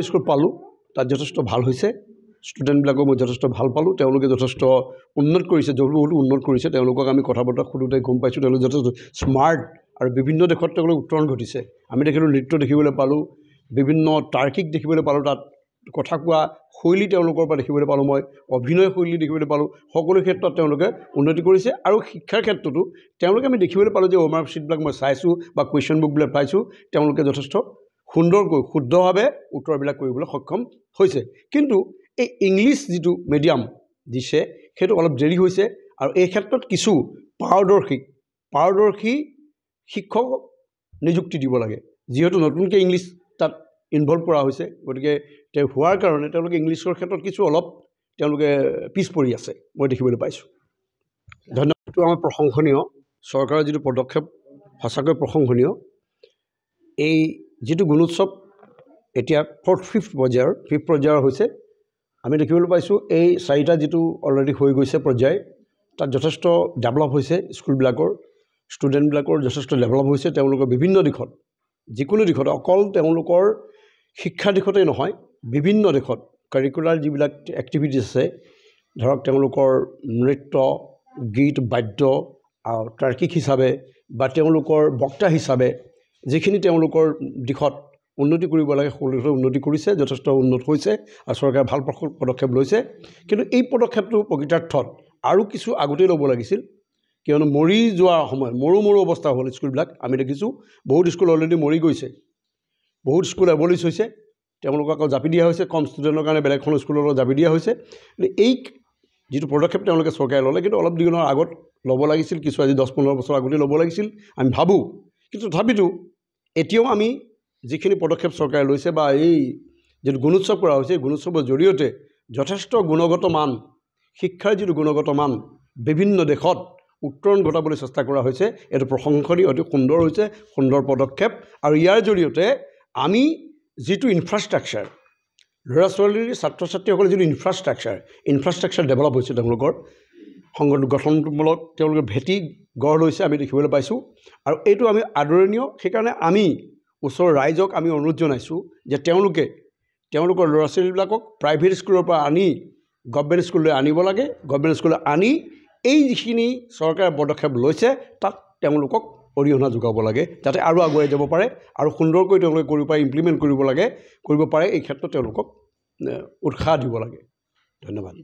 School পালোঁ, তাত যথেষ্ট ভাল হৈছে। ষ্টুডেণ্টবিলাকক মই যথেষ্ট ভাল পালোঁ, তেওঁলোকে যথেষ্ট উন্নত কৰিছে, বহুতো উন্নত কৰিছে। তেওঁলোকক আমি কথা বতৰা সোধোতে গম পাইছোঁ তেওঁলোক যথেষ্ট স্মাৰ্ট আৰু বিভিন্ন দেশত তেওঁলোক উত্তৰণ ঘটিছে। আমি দেখিলোঁ নৃত্য দেখিবলৈ পালোঁ, বিভিন্ন তাৰ্কিক দেখিবলৈ পালোঁ, তাত কথা কোৱা শৈলী তেওঁলোকৰ পৰা দেখিবলৈ পালোঁ, মই অভিনয় শৈলী দেখিবলৈ পালোঁ। সকলো ক্ষেত্ৰত তেওঁলোকে উন্নতি কৰিছে আৰু শিক্ষাৰ ক্ষেত্ৰতো তেওঁলোকে আমি দেখিবলৈ পালোঁ যে হোমৱৰ্কশ্বীটবিলাক মই চাইছোঁ বা কুৱেশ্যন বুকবিলাক পাইছোঁ, তেওঁলোকে যথেষ্ট সুন্দৰকৈ শুদ্ধভাৱে উত্তৰবিলাক কৰিবলৈ সক্ষম হৈছে। কিন্তু এই ইংলিছ যিটো মিডিয়াম দিছে সেইটো অলপ দেৰি হৈছে আৰু এই ক্ষেত্ৰত কিছু পাৰদৰ্শী শিক্ষক নিযুক্তি দিব লাগে। যিহেতু নতুনকৈ ইংলিছ তাত ইনভলভ কৰা হৈছে, গতিকে তেওঁ হোৱাৰ কাৰণে তেওঁলোকে ইংলিছৰ ক্ষেত্ৰত কিছু অলপ তেওঁলোকে পিছ পৰি আছে, মই দেখিবলৈ পাইছোঁ। ধন্যবাদটো আমাৰ প্ৰশংসনীয়, চৰকাৰৰ যিটো পদক্ষেপ সঁচাকৈ প্ৰশংসনীয়। এই যিটো গুণোৎসৱ এতিয়া ফিফ্থ পৰ্যায়ৰ হৈছে, আমি দেখিবলৈ পাইছোঁ এই 4টা যিটো অলৰেডি হৈ গৈছে পৰ্যায়, তাত যথেষ্ট ডেভেলপ হৈছে। স্কুলবিলাকৰ ষ্টুডেণ্টবিলাকৰ যথেষ্ট ডেভেলপ হৈছে। তেওঁলোকৰ বিভিন্ন দিশত, যিকোনো দিশত, অকল তেওঁলোকৰ শিক্ষাৰ দিশতেই নহয়, বিভিন্ন দিশত কাৰিকুলাৰ যিবিলাক এক্টিভিটিছ আছে, ধৰক তেওঁলোকৰ নৃত্য, গীত, বাদ্য, তাৰ্কিক হিচাপে বা তেওঁলোকৰ বক্তা হিচাপে যিখিনি তেওঁলোকৰ দিশত উন্নতি কৰিব লাগে সকলোতে উন্নতি কৰিছে, যথেষ্ট উন্নত হৈছে আৰু চৰকাৰে ভাল পদক্ষেপ লৈছে। কিন্তু এই পদক্ষেপটো প্ৰকৃতাৰ্থত আৰু কিছু আগতেই ল'ব লাগিছিল, কিয়নো মৰি যোৱাৰ সময়ত মৰো অৱস্থা হ'ল স্কুলবিলাক। আমি দেখিছোঁ বহুত স্কুল অলৰেডি মৰি গৈছে, বহুত স্কুল এবলিছ হৈছে, তেওঁলোকক আকৌ জাপি দিয়া হৈছে, কম ষ্টুডেণ্টৰ কাৰণে বেলেগখন স্কুলৰ লগত জাপি দিয়া হৈছে। এই যিটো পদক্ষেপ তেওঁলোকে চৰকাৰে ল'লে, কিন্তু অলপ দিনৰ আগত ল'ব লাগিছিল, কিছু আজি 10-15 বছৰ আগতে ল'ব লাগিছিল আমি ভাবোঁ। কিন্তু তথাপিতো এতিয়াও আমি যিখিনি পদক্ষেপ চৰকাৰে লৈছে বা এই যিটো গুণোৎসৱ কৰা হৈছে, এই গুণোৎসৱৰ জৰিয়তে যথেষ্ট গুণগত মান, শিক্ষাৰ যিটো গুণগত মান বিভিন্ন দেশত উত্তৰণ ঘটাবলৈ চেষ্টা কৰা হৈছে, এইটো প্ৰশংসনীয়, অতি সুন্দৰ হৈছে, সুন্দৰ পদক্ষেপ। আৰু ইয়াৰ জৰিয়তে আমি যিটো ইনফ্ৰাষ্ট্ৰাকচাৰ, ল'ৰা ছোৱালীৰ ছাত্ৰ ছাত্ৰীসকলৰ যিটো ইনফ্ৰাষ্ট্ৰাকচাৰ ডেভেলপ হৈছে, তেওঁলোকৰ গঠনমূলক তেওঁলোকৰ ভেটি গঢ় লৈছে, আমি দেখিবলৈ পাইছোঁ। আৰু এইটো আমি আদৰণীয়। সেইকাৰণে আমি ওচৰৰ ৰাইজক আমি অনুৰোধ জনাইছোঁ যে তেওঁলোকৰ ল'ৰা ছোৱালীবিলাকক প্ৰাইভেট স্কুলৰ পৰা আনি গভৰ্ণমেণ্ট স্কুললৈ আনিব লাগে। গভৰ্ণমেণ্ট স্কুললৈ আনি এই যিখিনি চৰকাৰে পদক্ষেপ লৈছে তাত তেওঁলোকক অৰিহণা যোগাব লাগে, যাতে আৰু আগুৱাই যাব পাৰে আৰু সুন্দৰকৈ তেওঁলোকে ইমপ্লিমেণ্ট কৰিব পাৰে। এই ক্ষেত্ৰত তেওঁলোকক উৎসাহ দিব লাগে। ধন্যবাদ।